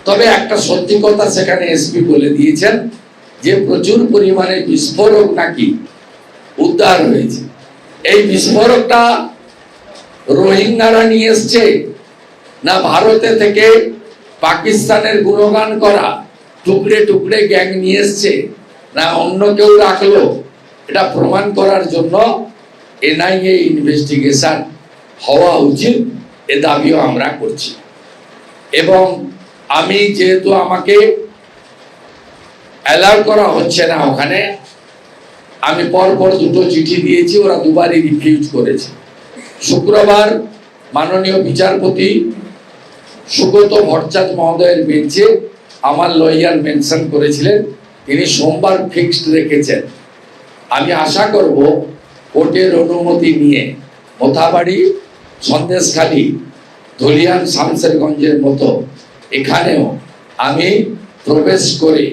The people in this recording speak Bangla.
তবে একটা সত্যি কথা সেখানে এসপি বলে দিয়েছেন যে প্রচুর পরিমাণে বিস্ফোরক নাকি উদ্ধার হয়েছে। এই বিস্ফোরকটা রোহিঙ্গারা নিয়ে এসছে না ভারতে থেকে পাকিস্তানের গুণগান করা টুকরে টুকরে গ্যাং নিয়ে এসছে না অন্য কেউ রাখলো, এটা প্রমাণ করার জন্য এনআইএ ইনভেস্টিগেশন হওয়া উচিত, এ দাবিও আমরা করছি। এবং আমি যেহেতু আমাকে অ্যালাউ করা হচ্ছে না ওখানে, আমি পরপর দুটো চিঠি দিয়েছি, ওরা দুবারই রিফিউজ করেছে। শুক্রবার মাননীয় বিচারপতি সুব্রত ভট্টাচার্য মহোদয়ের বেঞ্চে আমার লয়ার মেনশন করেছিলেন, তিনি সোমবার ফিক্সড রেখেছেন। আমি আশা করব কোর্টের অনুমতি নিয়ে মোথাবাড়ি, সন্দেশখালী, ধুলিয়ান, শামসেরগঞ্জের মতো এখানেও আমি প্রবেশ করে